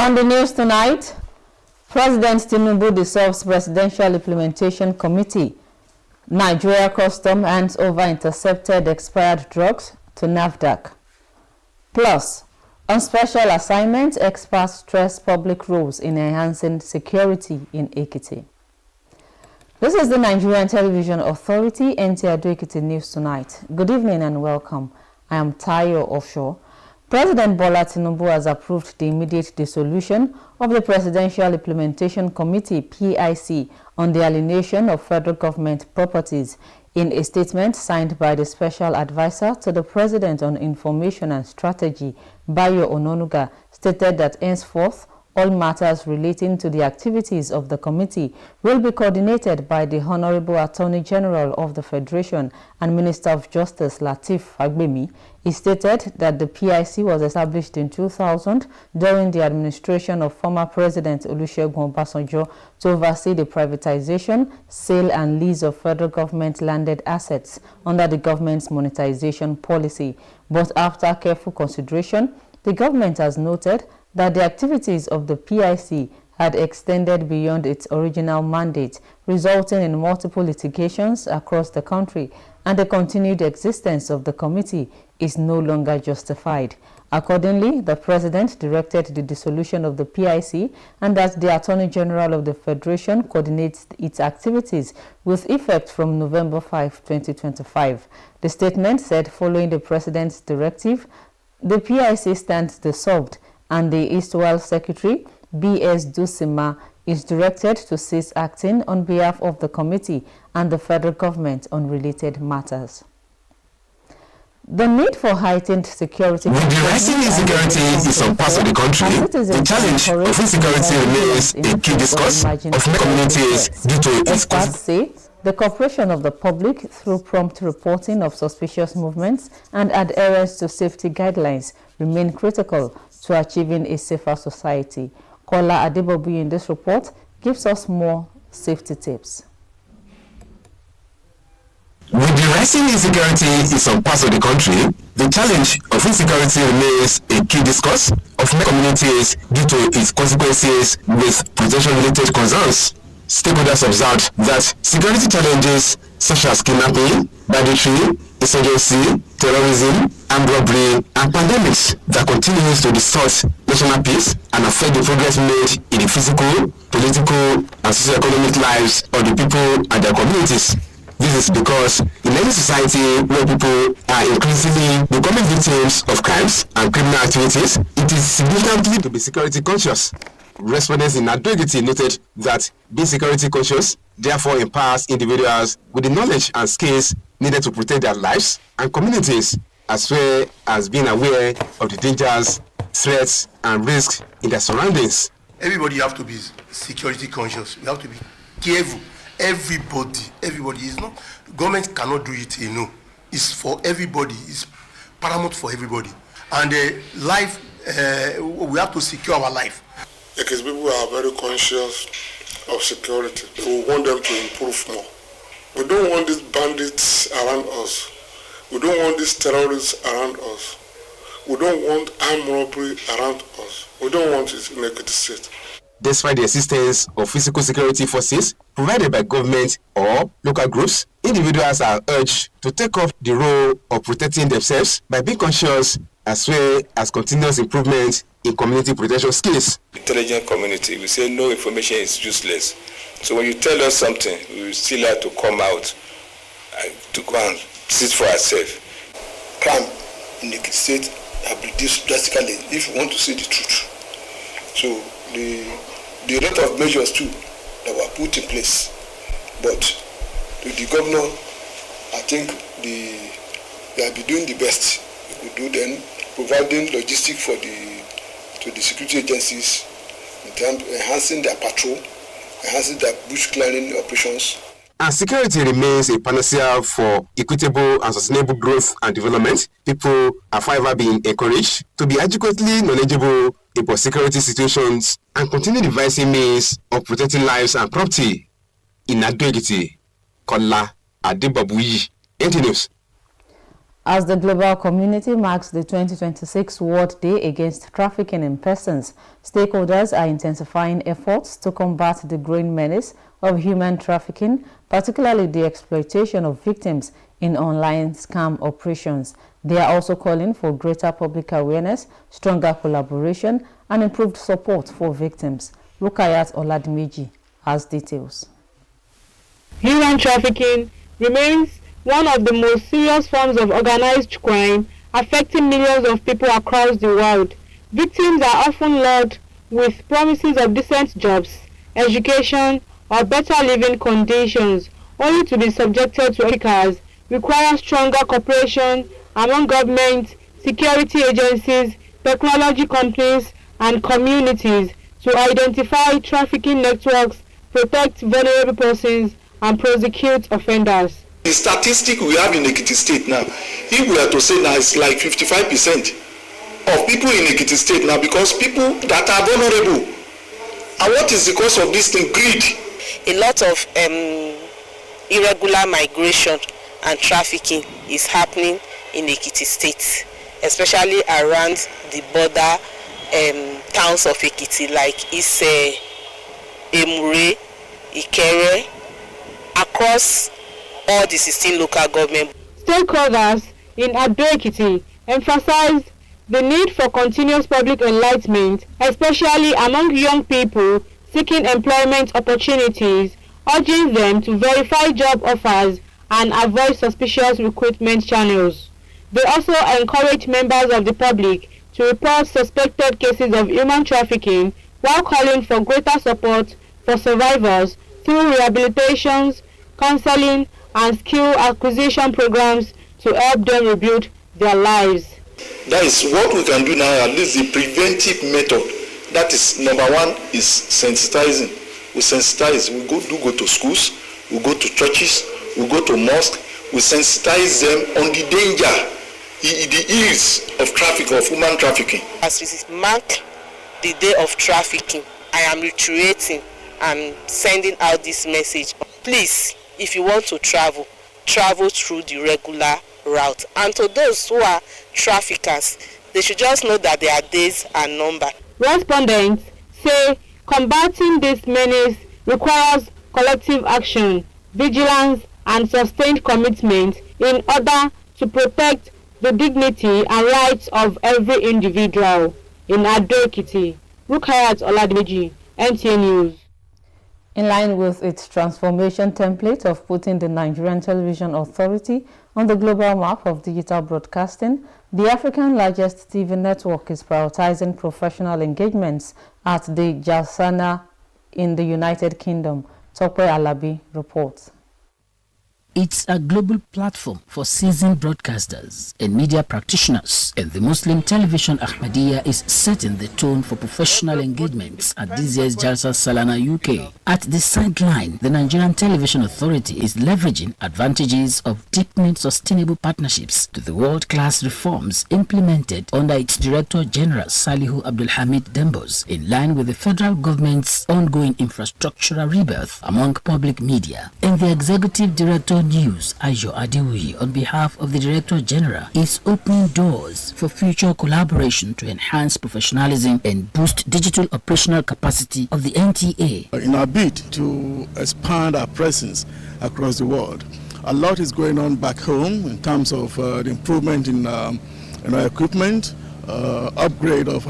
On the news tonight, President Tinubu dissolves Presidential Implementation Committee. Nigeria Custom hands over intercepted expired drugs to NAFDAC. Plus, on special assignment, experts stress public roles in enhancing security in Ekiti. This is the Nigerian Television Authority, NTA Ekiti News Tonight. Good evening and welcome. I am Tayo Offshore. President Bola Tinubu has approved the immediate dissolution of the Presidential Implementation Committee, PIC, on the alienation of federal government properties. In a statement signed by the Special Advisor to the President on Information and Strategy, Bayo Ononuga, stated that henceforth, all matters relating to the activities of the committee will be coordinated by the Honorable Attorney General of the Federation and Minister of Justice Lateef Fagbemi. He stated that the PIC was established in 2000 during the administration of former President Olusegun Obasanjo to oversee the privatization, sale and lease of federal government landed assets under the government's monetization policy. But after careful consideration, the government has noted that the activities of the PIC had extended beyond its original mandate, resulting in multiple litigations across the country, and the continued existence of the committee is no longer justified. Accordingly, the President directed the dissolution of the PIC and that the Attorney General of the Federation coordinates its activities with effect from November 5, 2025. The statement said following the President's directive, the PIC stands dissolved, and the Eastwell Secretary, B.S. Dusima, is directed to cease acting on behalf of the committee and the federal government on related matters. The need for heightened security... With the rising insecurity in some parts of the country, the challenge of insecurity remains a key discourse of communities due to its... Experts say the cooperation of the public through prompt reporting of suspicious movements and adherence to safety guidelines remain critical to achieving a safer society. Kola Adebobu in this report gives us more safety tips. With the rising insecurity in some parts of the country, the challenge of insecurity remains a key discourse of communities due to its consequences with protection-related concerns. Stakeholders observed that security challenges such as kidnapping, banditry, insurgency, terrorism, armed robbery, and pandemics that continues to distort national peace and affect the progress made in the physical, political, and socio-economic lives of the people and their communities. This is because in any society where people are increasingly becoming victims of crimes and criminal activities, it is significantly to be security conscious. Respondents in Adogiti noted that being security conscious therefore empowers individuals with the knowledge and skills needed to protect their lives and communities, as well as being aware of the dangers, threats, and risks in their surroundings. Everybody have to be security conscious. We have to be careful. Everybody is not. Government cannot do it, It's for everybody. It's paramount for everybody. And life, we have to secure our life. Because people are very conscious of security. We want them to improve more. We don't want these bandits around us. We don't want these terrorists around us. We don't want armed robbery around us. We don't want it in Ekiti State. Despite the assistance of physical security forces provided by government or local groups, individuals are urged to take up the role of protecting themselves by being conscious, as well as continuous improvement in community protection skills. Intelligent community, we say no information is useless. So when you tell us something, we will still have to come out to go and sit for ourselves. Crime in the state have reduced drastically, if you want to see the truth. So the lot of measures too that were put in place, but the governor, I think they have been doing the best they could do, then providing logistics to the security agencies in terms of enhancing their patrol, enhancing their bush clearing operations. And security remains a panacea for equitable and sustainable growth and development. People have however been encouraged to be adequately knowledgeable about security situations and continue devising means of protecting lives and property. In Adogiti, Kola Adebobu, NT News. As the global community marks the 2026 World Day Against Trafficking in Persons, stakeholders are intensifying efforts to combat the growing menace of human trafficking, particularly the exploitation of victims in online scam operations. They are also calling for greater public awareness, stronger collaboration, and improved support for victims. Rukayat Oladmeji has details. Human trafficking remains one of the most serious forms of organized crime affecting millions of people across the world. Victims are often lured with promises of decent jobs, education, or better living conditions, only to be subjected to traffickers. Requires stronger cooperation among government, security agencies, technology companies, and communities to identify trafficking networks, protect vulnerable persons, and prosecute offenders. The statistic we have in Ekiti State now, if we are to say now, it's like 55% of people in Ekiti State now, because people that are vulnerable. And what is the cause of this thing? Greed. A lot of irregular migration and trafficking is happening in Ekiti State, especially around the border towns of Ekiti like Ise, Emure, Ikere, across all the 16 local governments. Stakeholders in Ado-Ekiti emphasized the need for continuous public enlightenment, especially among young people seeking employment opportunities, urging them to verify job offers and avoid suspicious recruitment channels. They also encourage members of the public to report suspected cases of human trafficking while calling for greater support for survivors through rehabilitations, counseling, and skill acquisition programs to help them rebuild their lives. That is what we can do now, at least the preventive method. That is, number one is sensitizing. We sensitize, we go to schools, we go to churches, we go to mosques, we sensitize them on the danger, the ills of trafficking, of human trafficking. As we mark the day of trafficking, I am reiterating and sending out this message. Please, if you want to travel through the regular route. And to those who are traffickers, they should just know that their days are numbered. Respondents say combating this menace requires collective action, vigilance, and sustained commitment in order to protect the dignity and rights of every individual. In Ado-Ekiti, Rukayat Oladmeji, NTA News. In line with its transformation template of putting the Nigerian Television Authority on the global map of digital broadcasting, the African largest TV network is prioritizing professional engagements at the Jalsana in the United Kingdom. Tope Alabi reports. It's a global platform for seasoned broadcasters and media practitioners, and the Muslim Television Ahmadiyya is setting the tone for professional engagements at this year's Jalsa Salana UK. At the sideline, the Nigerian Television Authority is leveraging advantages of deepening sustainable partnerships to the world-class reforms implemented under its Director General Salihu Abdulhamid Dembos, in line with the federal government's ongoing infrastructural rebirth among public media. And the Executive Director News, Ayo Adewi, on behalf of the Director General, is opening doors for future collaboration to enhance professionalism and boost digital operational capacity of the NTA. In our bid to expand our presence across the world, a lot is going on back home in terms of the improvement in our equipment, upgrade of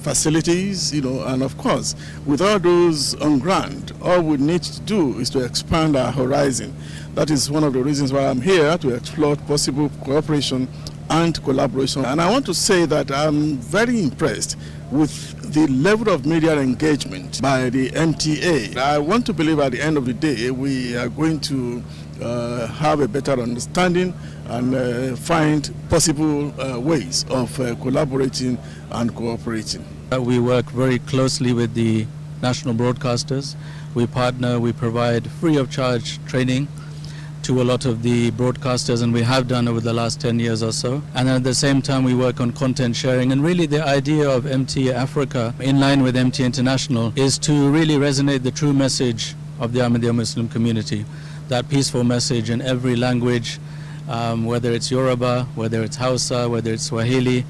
facilities, and of course, with all those on ground, all we need to do is to expand our horizon. That is one of the reasons why I'm here, to explore possible cooperation and collaboration. And I want to say that I'm very impressed with the level of media engagement by the NTA. I want to believe at the end of the day, we are going to have a better understanding and find possible ways of collaborating and cooperating. We work very closely with the national broadcasters. We partner, we provide free of charge training to a lot of the broadcasters, and we have done over the last 10 years or so. And at the same time, we work on content sharing. And really the idea of MTA Africa, in line with MTA International, is to really resonate the true message of the Ahmadiyya Muslim community, that peaceful message in every language, whether it's Yoruba, whether it's Hausa, whether it's Swahili.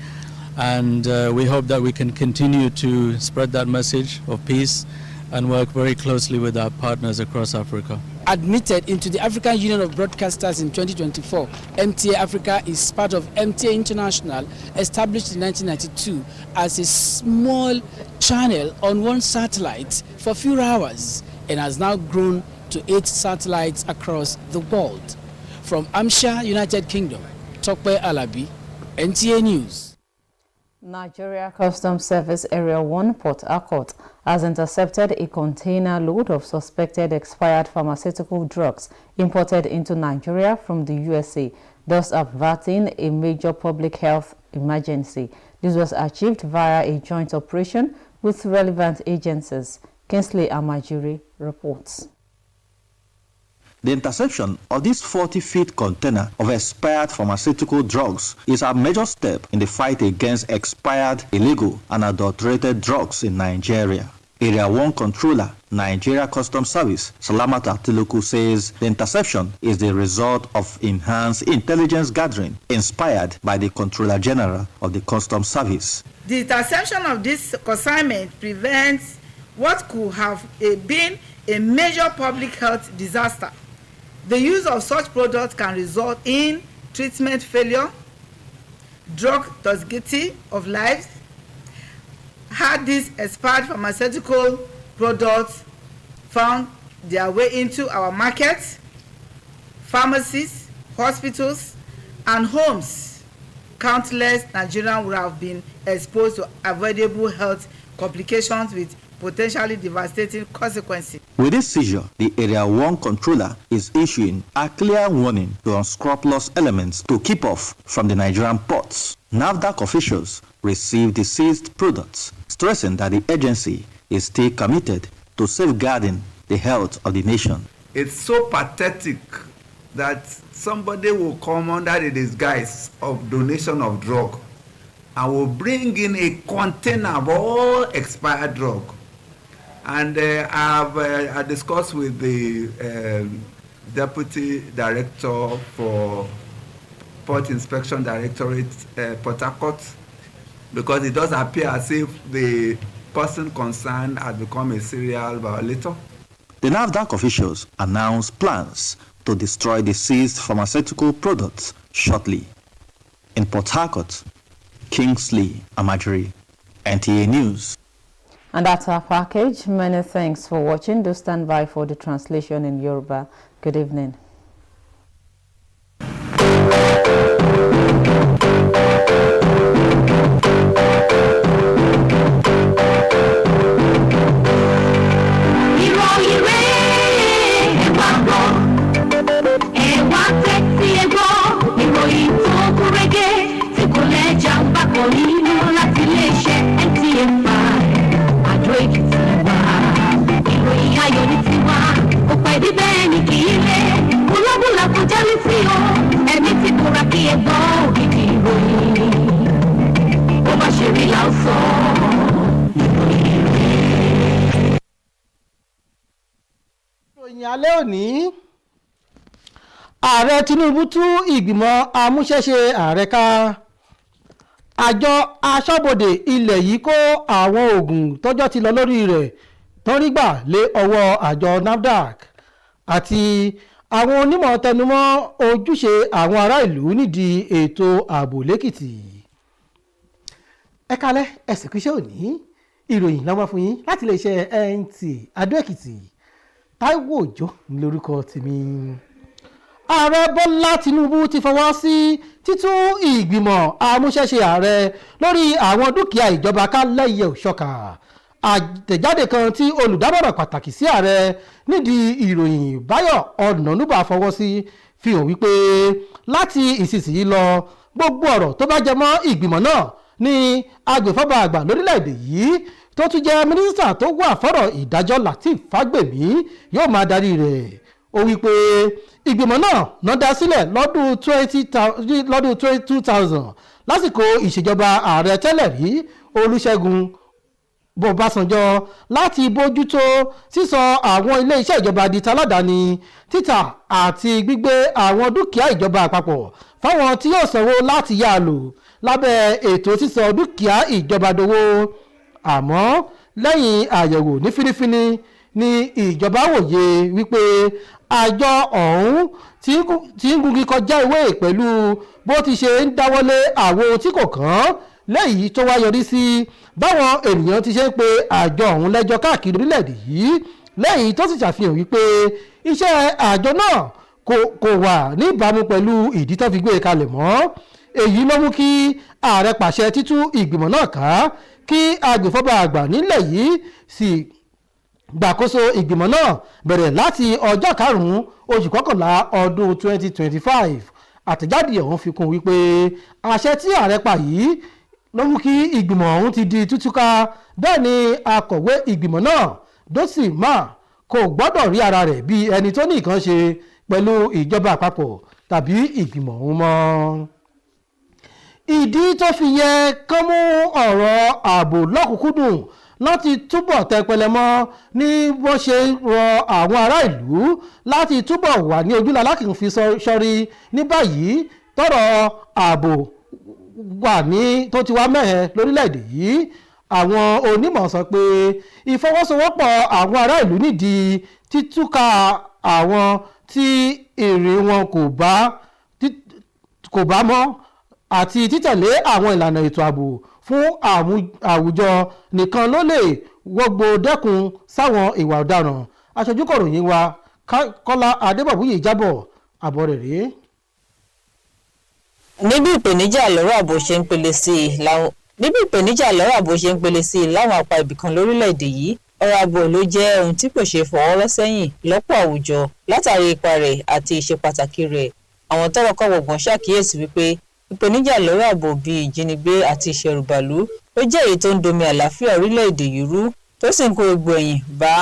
And we hope that we can continue to spread that message of peace and work very closely with our partners across Africa. Admitted into the African Union of Broadcasters in 2024, MTA Africa is part of MTA International, established in 1992 as a small channel on one satellite for a few hours and has now grown to 8 satellites across the world. From Amsha, United Kingdom, Tokpe Alabi, NTA News. Nigeria Customs Service Area 1 Port Harcourt has intercepted a container load of suspected expired pharmaceutical drugs imported into Nigeria from the USA, thus averting a major public health emergency. This was achieved via a joint operation with relevant agencies. Kingsley Amajiri reports. The interception of this 40-feet container of expired pharmaceutical drugs is a major step in the fight against expired, illegal, and adulterated drugs in Nigeria. Area 1 Controller, Nigeria Customs Service, Salamat Atiluku, says the interception is the result of enhanced intelligence gathering inspired by the Controller General of the Customs Service. The interception of this consignment prevents what could have been a major public health disaster. The use of such products can result in treatment failure, drug toxicity of lives. Had these expired pharmaceutical products found their way into our markets, pharmacies, hospitals, and homes, countless Nigerians would have been exposed to avoidable health complications with potentially devastating consequences. With this seizure, the Area 1 Controller is issuing a clear warning to unscrupulous elements to keep off from the Nigerian ports. NAFDAC officials received the seized products, stressing that the agency is still committed to safeguarding the health of the nation. It's so pathetic that somebody will come under the disguise of donation of drug and will bring in a container of all expired drug. And I discussed with the Deputy Director for Port Inspection Directorate, Port Harcourt, because it does appear as if the person concerned has become a serial violator. The NAFDAC officials announced plans to destroy the seized pharmaceutical products shortly. In Port Harcourt, Kingsley Amajiri, NTA News. And that's our package. Many thanks for watching. Do stand by for the translation in Yoruba. Good evening. alẹ́ òní ààrẹ Tinubu tú ìgbìmọ̀ amúṣẹ́ṣe ààrẹ ká. Àjọ aṣọ́bodè ilẹ̀ yìí kó àwọn oògùn tọ́jọ́ ti lọ lórí rẹ̀ tọ́rí gbà lé ọwọ́ àjọ NAFDAC àti àwọn onímọ̀ tẹnumọ́ ojúṣe àwọn ará ìlú nídìí ètò ààbò lẹ́kìtì. Ẹ kálẹ́ ẹ̀sìn kúṣẹ́ òní ìròyìn lọ́wọ́ fún yín láti iléeṣẹ́ NTA Adó-Èkìtì. Táíwò Òjó lórúkọ tèmi. Ààrẹ Bọ́lá Tinubu ti fọwọ́ sí títún ìgbìmọ̀ amúṣẹ́ṣe ààrẹ lórí àwọn dúkìá ìjọba ká lẹ́yẹ òṣọ́kà. Àtẹ̀jáde kan tí olùdámọ̀ràn pàtàkì sí ààrẹ nídìí ìròyìn Báyọ̀ Ọ̀nànúbà fọwọ́ sí fi hàn wípé láti ìsinsìnyí lọ gbogbo ọ̀rọ̀ tó bá jẹ mọ́ ìgbìmọ̀ náà ní agbèfọ́ba àgbà lórílẹ̀‐èdè yìí tó tún jẹ́ mínísítà tó wà fọ́rọ̀ ìdájọ́ Lateef Fagbemi yóò máa darí rẹ̀. Ó wí pé ìgbìmọ̀ náà dá sílẹ̀ lọ́dún 2000 lásìkò ìṣèjọba ààrẹ tẹ́lẹ̀ rí Olúṣẹ́gun Ọbásanjọ́ láti bójútó sísọ àwọn ilé iṣẹ́ ìjọba di taládàáni, títà àti gbígbé àwọn dúkìá ìjọba àpapọ̀ fáwọn tí yóò sanwó láti yá lò lábẹ́ ètò sísọ dúkìá ìjọba dowó. Àmọ́ lẹ́yìn àyẹ̀wò ní fínífíní ni ìjọba wòye wípé àjọ ọ̀hún tí ń gungi kọjá ìwé pẹ̀lú bó ti ṣe ń dáwọ́lé àwọn tí kò kàn lẹ́yìn tó wá yọrí sí báwọn ènìyàn ti ṣe ń pe àjọ ọ̀hún lẹ́jọ́ káàkiri orílẹ̀-èdè yìí, lẹ́yìn tó sì ṣàfihàn wípé iṣẹ́ àjọ náà kò wà níbàámu pẹ̀lú ìdí tó fi gbé e kalẹ̀ mọ́. Èyí ló mú kí ààrẹ pàṣẹ títú ìgbìmọ̀ náà ká kí agbèfọ́ba àgbà nílẹ̀ yìí sì gbàkóso ìgbìmọ̀ náà bẹ̀rẹ̀ láti ọjọ́ 5 oṣù kọkànlá ọdún 2025. Àtẹ̀jáde ọ̀hún fi kún wípé àṣẹ tí ààrẹ pa yìí ló mú kí ìgbìmọ̀ ọ̀hún ti di tútúká. Bẹ́ẹ̀ ni akọ̀wé ìgbìmọ̀ náà Dósì Máa kò gbọ́dọ̀ rí ara rẹ̀ bí ẹni tó ní nǹkan ṣe pẹ̀lú ìjọba àpapọ̀ tàbí ìgbìmọ̀ ọ̀hún mọ́. Ìdí tó fi yẹ kán mú ọ̀rọ̀ ààbò lọ́kùnkúndùn láti túbọ̀ tẹpẹlẹ mọ́ ní bó ṣe rọ àwọn ará ìlú láti túbọ̀ wà ní ojúlá láti fi sọrí ní báyìí tọ́rọ̀ ààbò wà ní tó ti wá mẹ́hẹ lórílẹ̀‐èdè yìí. Àwọn onímọ̀ sọ pé ìfọwọ́sowọ́pọ̀ àwọn ará ìlú nídìí títúkà àwọn tí èrè wọn kò bá mọ́ àti títẹ̀lé àwọn ìlànà ètò ààbò fún àwùjọ nìkan ló lè wọ́gbó dẹ́kun sáwọn ìwà ọ̀daràn. Aṣojú kọ̀ròyìn wa Kọ́lá Adébọ̀búyè jábọ̀ àbọ̀ rẹ̀ rèé. Níbi ìpèníjà lọ́rọ̀ ààbò ṣe ń pele sí i láwọn apá ibìkan lórílẹ̀‐èdè yìí, ọ̀rọ̀ ààbò ló jẹ́ ohun tí kò ṣe fọwọ́rọ́ sẹ́yìn lọ́pọ̀ àwùjọ látàrí ipa rẹ̀ àti ìṣe pàtàkì rẹ̀. Àwọn tọ́rọ̀ kàn wọ̀gbọ̀n ṣàkíyèsí wípé ìpèníjà lọ́rọ̀ ààbò bíi ìjínigbé àti ìṣẹ̀rùbàlú ló jẹ́ èyí tó ń domi àlàáfíà orílẹ̀‐èdè yìí rú, tó sì ń kó egbò ẹ̀yìn bá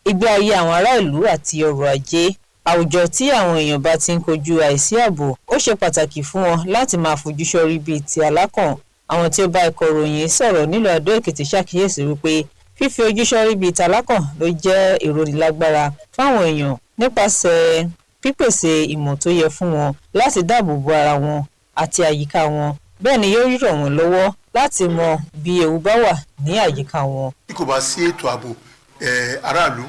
ìgbé ayé àwọn ará ìlú àti ọrọ̀ ajé. Àwùjọ tí àwọn èèyàn bá ti ń kojú àìsí ààbò, ó ṣe pàtàkì fún wọn láti máa fojú sọ́rí bíi ti alákàn. Àwọn tí ó bá ikọ̀ ròyìn sọ̀rọ̀ nílùú Adó Èkìtì ṣàkíyèsí wípé fífi ojú sọ́rí bíi ti alákàn ló jẹ́ ìrónilágbára fáwọn èèyàn nípasẹ̀ pípèsè ìmọ̀ tó yẹ fún wọn láti dáàbò bo ara wọn àti àyíká wọn. Bẹ́ẹ̀ ni yóò ràn wọ́n lọ́wọ́ láti mọ bí ewu bá wà ní àyíká wọn. Bí kò bá sí ètò ààbò aráàlú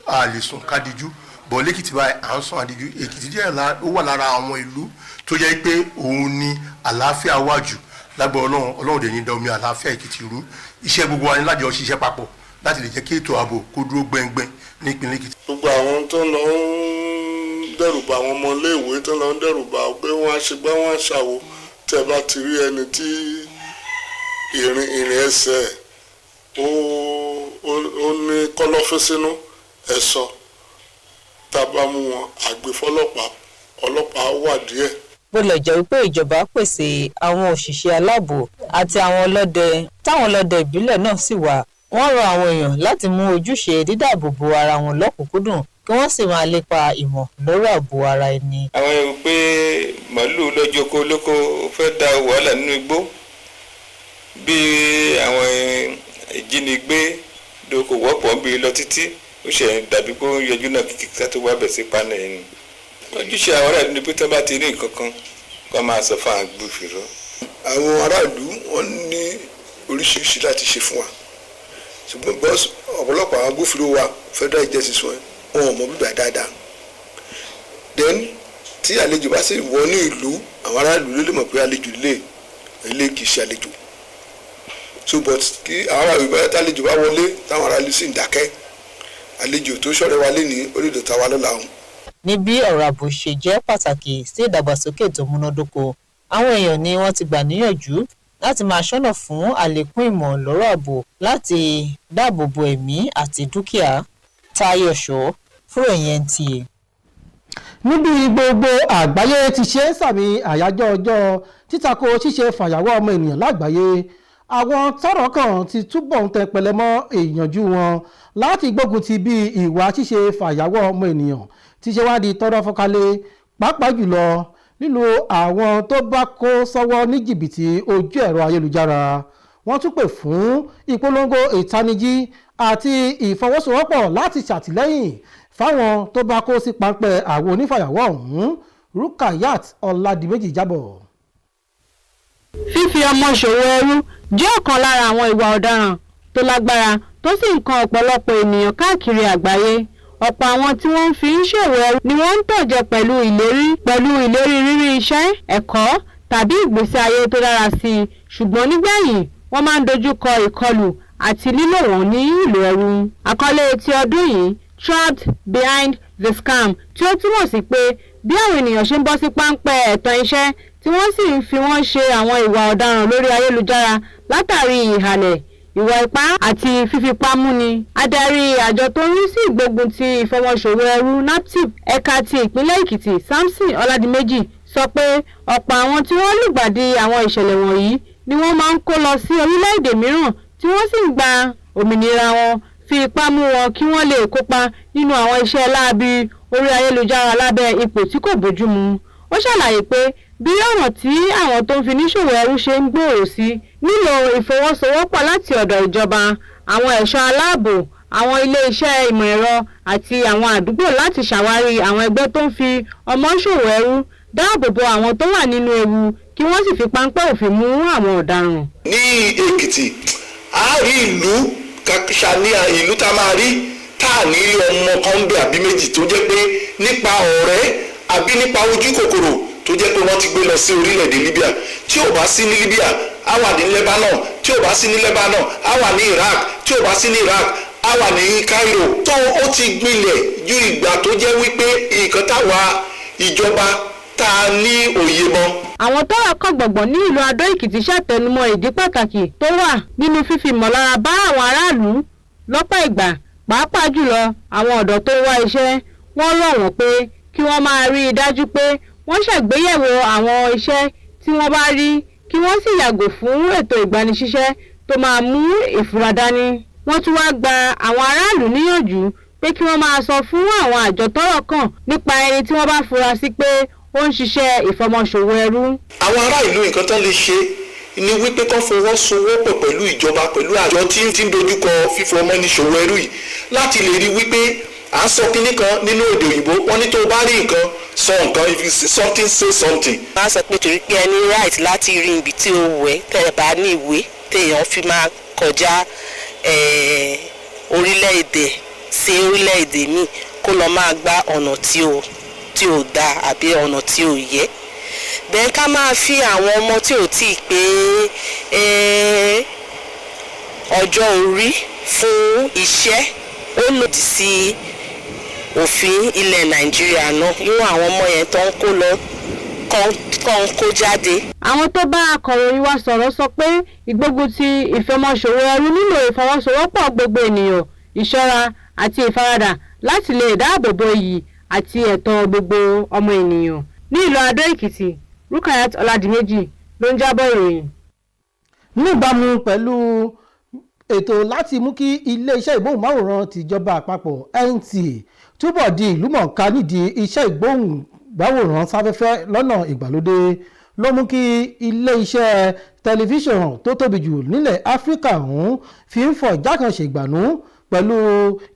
a lè sùn kádìjú, bọ̀ lẹ́kìtì báyìí à ń sùn àdìjú. Èkìtì jẹ́ ó wà lára àwọn ìlú tó jẹ́ pé òun ni àlàáfíà wà jù lágbára Ọlọ́run dẹ̀ ní da omi àlàáfíà Èkìtì rú. Iṣẹ́ gbogbo wa ni lájọ ṣiṣẹ́ papọ̀ láti lè jẹ́ kí ètò ààbò kó dúró gbẹngbẹng ní ìpínlẹ̀ Èkìtì. Gbogbo àwọn tó ń lọ ń dẹ́rùbà àwọn ọmọ iléèwé tó ń lọ ń dẹ́rùbà pé wọ́n á ṣe gbá wọ́n á ṣàwo, tẹ́ bá ti rí ẹni tí ìrìn ẹsẹ̀ ó ní kọ́lọ́fín sínú ẹ̀sọ́, tá a bá mú wọn àgbẹ̀fọ́lọ́pàá, ọlọ́pàá wà díẹ̀. Bó lè jẹ́ wípé ìjọba pèsè àwọn òṣìṣẹ́ aláàbò àti àwọn ọlọ́dẹ táwọn ọlọ́dẹ ìbílẹ̀ náà sì wà, wọ́n rọ àwọn èèyàn láti mú ojúṣe dídáàbòbò ara wọn lọ́kùnkúndùn kí wọ́n sì máa lépa ìmọ̀ lórí ààbò ara ẹni. Àwọn èrò pé màálùú lọ́jọ́ kó lóko fẹ́ da wàhálà nínú igbó, bí àwọn ìjínigbé lóko wọ́pọ̀ ń bí lọ títí, ó ṣe dàbí pé ó ń yọjú náà kíkà tó wá bẹ̀ sí panẹ̀ ẹni. Ojúṣe àwọn aráàlú ni pé tí wọ́n bá ti rí nǹkan kan kó máa sọ fún àwọn agbófinró. Àwọn aráàlú wọ́n ní oríṣiríṣi láti ṣe fún wa, ṣùgbọ́n bọ́ọ̀sì ọ̀pọ̀lọpọ̀ àwọn agbófinró wa federal agencies wọn ò mọ bíbá dáadáa. Then tí àlejò bá sì wọ ní ìlú, àwọn aráàlú ló lè mọ̀ pé àlejò ilé kì í ṣe àlejò. So but kí àwọn aráàlú bá tálejò bá wọlé táwọn aráàlú sì ń dákẹ́, àlejò tó ṣọ̀rẹ́ wa lé ní orílẹ̀-èdè tàwa lọ́la ọ̀hún. Ní bí ọ̀rọ̀ ààbò ṣe jẹ́ pàtàkì sí ìdàgbàsókè tó múnádóko, àwọn èèyàn ni wọ́n ti gbà níyànjú láti máa ṣọ́nà fún àlékún ìmọ̀ lọ́rọ̀ ààbò láti dáàbò bo ẹ̀mí àti dúkìá. Táyọ̀ Ṣọ́ fún ìròyìn NTA. Níbi gbogbo àgbáyé ti ṣe ń sàmì àyájọ́ ọjọ́ títako ṣíṣe fàyàwọ́ ọmọ ènìyàn lágbàáyé, àwọn tọ́rọ̀ kàn ti túbọ̀ ń tẹpẹlẹ mọ́ ìyànjú wọn láti gbógun ti bí ìwà ṣíṣe fàyàwọ́ ọmọ ènìyàn ti ṣe wá di tọ́rọ̀ fọ́nkálẹ̀, pàápàá jùlọ nínú àwọn tó bá kó sọ́wọ́ ní jìbìtì ojú ẹ̀rọ ayélujára. wọ́n tún pè fún ìpolongo ìtanijí àti ìfọwọ́sowọ́pọ̀ láti ṣàtìlẹ́yìn fáwọn tó bá kó sí páńpẹ́ àwọn onífàyàwọ́ ọ̀hún. Rukayat Ọládìméjì jábọ̀. Fífi ọmọ ṣòwò ẹrú jẹ́ ọ̀kan lára àwọn ìwà ọ̀daràn tó lágbára tó sì ń kan ọ̀pọ̀lọpọ̀ ènìyàn káàkiri àgbáyé. Ọ̀pọ̀ àwọn tí wọ́n fi ń ṣòwò ẹrú ni wọ́n ń tọ̀jẹ̀ pẹ̀lú ìlérí rírí iṣẹ́, ẹ̀kọ́ tàbí ìgbésí ayé tó dára sí i, ṣùgbọ́n nígbẹ̀yìn wọ́n máa ń dojú kọ ìkọlù àti lílò wọ́n ní ìlò ẹrú. Àkọlé ti ọdún yìí, Trapped Behind the Scam, tí ó túmọ̀ sí pé bí àwọn ènìyàn ṣe ń bọ́ sí páńpẹ́ ẹ̀tàn iṣẹ́ tí wọ́n sì ń fi wọ́n ṣe àwọn ìwà ọ̀daràn lórí ayélujára látàrí ìhàlẹ̀, ìwà ipá àti fífipámúni. Adarí àjọ tó ń rí sí ìgbógun ti ìfọmọṣòwò ẹrú NAPTIP ẹ̀ka ti ìpínlẹ̀ Èkìtì Samson Ọládìméjì sọ pé ọ̀pọ̀ àwọn tí wọ́n lùgbàdì àwọn ìṣẹ̀lẹ̀ wọ̀nyí ni wọ́n máa ń kó lọ sí orílẹ̀-èdè mìíràn tí wọ́n sì ń gba òmìnira wọn, fi ipá mú wọn kí wọ́n lè kópa nínú àwọn iṣẹ́ láabi orí ayélujára lábẹ́ ipò tí kò bójúmu. Ó ṣàlàyé pé bí ọ̀nà tí àwọn tó ń fi níṣòwò ẹrú ṣe ń gbòòrò sí nílò ìfọwọ́sowọ́pọ̀ láti ọ̀dọ̀ ìjọba, àwọn ẹ̀ṣọ́ aláàbò, àwọn ilé-iṣẹ́ ìmọ̀ ẹ̀rọ àti àwọn àdúgbò láti ṣàwárí àwọn ẹgbẹ́ tó ń fi ọmọ ṣòwò ẹrú, dáàbò bo àwọn tó wà nínú ewu kí wọ́n sì fi páńpẹ́ òfin mú àwọn ọ̀daràn. Ní Èkìtì a rí ìlú ṣàníyàn ìlú tá a máa rí tá a ní ọmọ kan bẹ àbí méjì tó jẹ́ pé nípa ọ̀rẹ́ àbí nípa ojú kòkòrò tó jẹ́ pé wọ́n ti gbé lọ sí orílẹ̀-èdè Libya. Tí ò bá sí ní Libya á wà ní Lebanon, tí ò bá sí ní Lebanon á wà ní Iraq, tí ò bá sí ní Iraq á wà ní Cairo. Tó ó ti gbilẹ̀ ju ìgbà tó jẹ́ wípé nǹkan táwa ìjọba tá a ní òye mọ́. Àwọn tọ́rọ̀ kàn gbọ̀ngbọ̀n ní ìlú Adó Èkìtì ṣàtẹnumọ́ ìdí pàtàkì tó wà nínú fífi ìmọ̀lára bá àwọn aráàlú lọ́pọ̀ ìgbà, pàápàá jùlọ àwọn ọ̀dọ́ tó ń wá iṣẹ́. Wọ́n rọ̀ wọ́n pé kí wọ́n máa rí i dájú pé wọ́n ṣàgbéyẹ̀wò àwọn iṣẹ́ tí wọ́n bá rí kí wọ́n sì yàgò fún ètò ìgbanisíṣẹ́ tó máa mú ìfura dání. Wọ́n tún wá gba àwọn aráàlú níyànjú pé kí wọ́n máa sọ fún àwọn àjọ tọ́rọ̀ kàn nípa ẹni tí wọ́n bá fura sí pé ó ń ṣiṣẹ́ ìfọmọṣòwò ẹrú. Àwọn ará ìlú nǹkan tán lè ṣe ni wípé kán fọwọ́sowọ́pọ̀ pẹ̀lú ìjọba, pẹ̀lú àjọ tí ń dojúkọ fífọmọṣòwò ẹrú yìí láti lè rí wípé à ń sọ kínní kan nínú èdè òyìnbó wọ́n ní tó bá rí nǹkan sọ nǹkan, if you see something say something. Wọ́n á sọ pé torí pé ẹ ní right láti rí ibi tí ó wẹ̀ tẹ́ ẹ bá ní ìwé téèyàn fi máa kọjá orílẹ̀-èdè sí orílẹ̀-èdè míì kó lọ máa gba ọ̀nà tí ò dáa àbí ọ̀nà tí ò yẹ. Then ká máa fi àwọn ọmọ tí ò tíì pé ọjọ́ orí fún iṣẹ́ ó lòdì sí òfin ilẹ̀ Nàìjíríà náà. Irú àwọn ọmọ yẹn tó ń kó lọ kàn kó jáde. Àwọn tó bá akọ̀ròyìn wa sọ̀rọ̀ sọ pé ìgbógun ti ìfọmọṣòwò ẹrú nílò ìfọwọ́sowọ́pọ̀ gbogbo ènìyàn, ìṣọ́ra àti ìfaradà láti lè dáàbò bo iyì àti ẹ̀tọ́ gbogbo ọmọ ènìyàn. Ní ìlú Adó Èkìtì, Rukayat Ọládìméjì ló ń jábọ̀ ìròyìn. Níbàámu pẹ̀lú ètò láti mú kí ilé-iṣẹ́ ìgbóhùnmáwòrán tìjọba àpapọ̀ NTA túbọ̀ di ìlúmọ̀ọ́ká nídìí iṣẹ́ ìgbóhùnmáwòrán sáfẹ́fẹ́ lọ́nà ìgbàlódé ló mú kí ilé-iṣẹ́ tẹlifíṣàn tó tóbi jù nílẹ̀ Áfíríkà ọ̀hún fi ń fọ̀ jákànṣe ìgbànú pẹ̀lú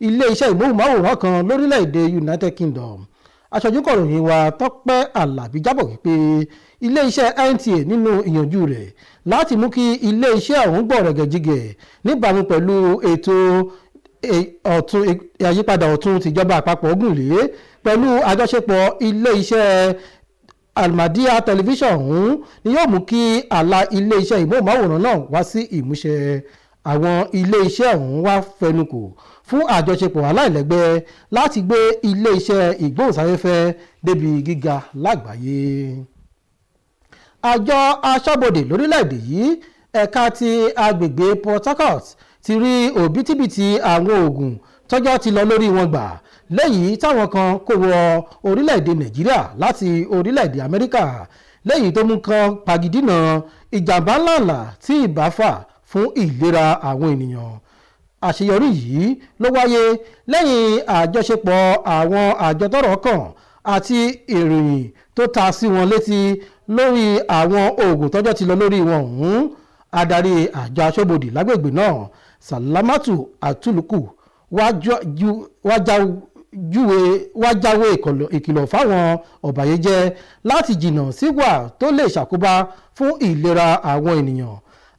ilé-iṣẹ́ ìgbóhùnmáwòrán kan lórílẹ̀‐èdè United Kingdom. Aṣojú kọ̀ròyìn wa Tọ́pẹ́ Àlàbí jábọ̀ wípé ilé-iṣẹ́ NTA nínú ìyànjú rẹ̀ láti mú kí ilé-iṣẹ́ ọ̀hún gbọ̀rẹ̀gẹ̀jigẹ̀ níbàámu pẹ̀lú ètò àyípadà ọ̀tun tìjọba àpapọ̀ gùnlé pẹ̀lú àjọṣepọ̀ ilé-iṣẹ́ Almadia tẹlifíṣàn ọ̀hún ni yóò mú kí àlà ilé-iṣẹ́ ìmọ̀ọ́máwòrán náà wá sí ìmúṣẹ. Àwọn ilé-iṣẹ́ ọ̀hún wá fẹnukò fún àjọṣepọ̀ aláìlẹ́gbẹ́ láti gbé ilé-iṣẹ́ ìgbóhùnsáfẹ́fẹ́ débi gíga lágbàáyé. Àjọ aṣọ́bodè lórílẹ̀‐èdè yìí ẹ̀ka ti agbègbè Port Harcourt ti rí òbítíbitì àwọn oògùn tọ́jọ́ ti lọ lórí wọn gbà lẹ́yìn táwọn kan kó wọ orílẹ̀‐èdè Nàìjíríà láti orílẹ̀‐èdè Amẹ́ríkà lẹ́yìn tó mú kan pagidínà ìjàmbá ńláńlá tí ìbá fà fún ìlera àwọn ènìyàn. Àṣeyọrí yìí ló wáyé lẹ́yìn àjọṣepọ̀ àwọn àjọ tọ́rọ̀ kàn àti ìròyìn tó ta sí wọn létí lórí àwọn oògùn tọ́jọ́ ti lọ lórí wọn ọ̀hún. adarí àjọ aṣọ́bodè lágbègbè náà Salamatu Atuluku wá jáwé ìkìlọ̀ fáwọn ọ̀bàyéjẹ́ láti jìnnà síwà tó lè ṣàkóbá fún ìlera àwọn ènìyàn.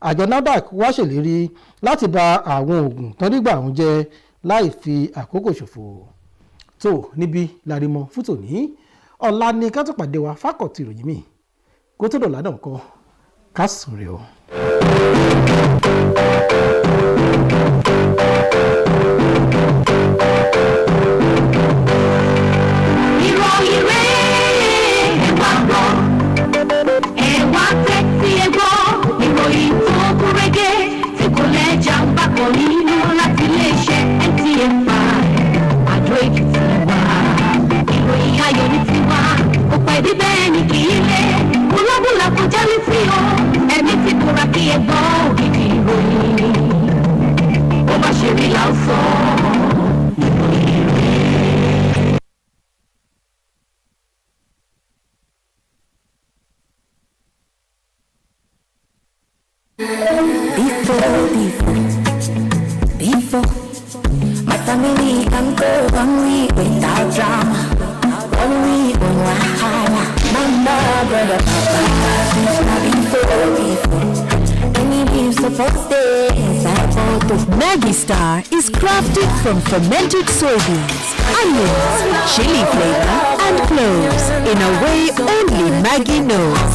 Àjọ NAFDAC wá ṣèlérí láti ba àwọn oògùn tán nígbà wọn jẹ́ láì fi àkókò ṣòfò. tó níbi lárimọ fún tòní ọ̀la ni ká tó pàdé wa fákọ̀tì ìròyìn mi kó tó dọ̀là náà kọ́ ká sùn rè o. ìròyìn rẹ̀ wá gbọ́ ẹ wá tẹ́tí ẹ gbọ́ ìròyìn tó kún régé tí kò lẹ́jà ń bá kọ́ nínú láti iléeṣẹ́ NTN5 Àdó Èkìtì wá ìròyìn ayọ̀ ní tiwa kò pẹ́ bí bẹ́ẹ̀ ni kì í lé búlábúlà kò já létí o ẹ̀mí ti kóra kí ẹ gbọ́ ògidì ìròyìn bó bá ṣe rí là ń sọ ìròyìn rẹ̀. Before, my family can go 1 week without drama. 1 week on wahala. Mama, brother, papa, before. Any leaves supposed to stay inside photos. Maggi Star is crafted from fermented soybeans, onions, chili flavor, and cloves in a way only Maggi knows.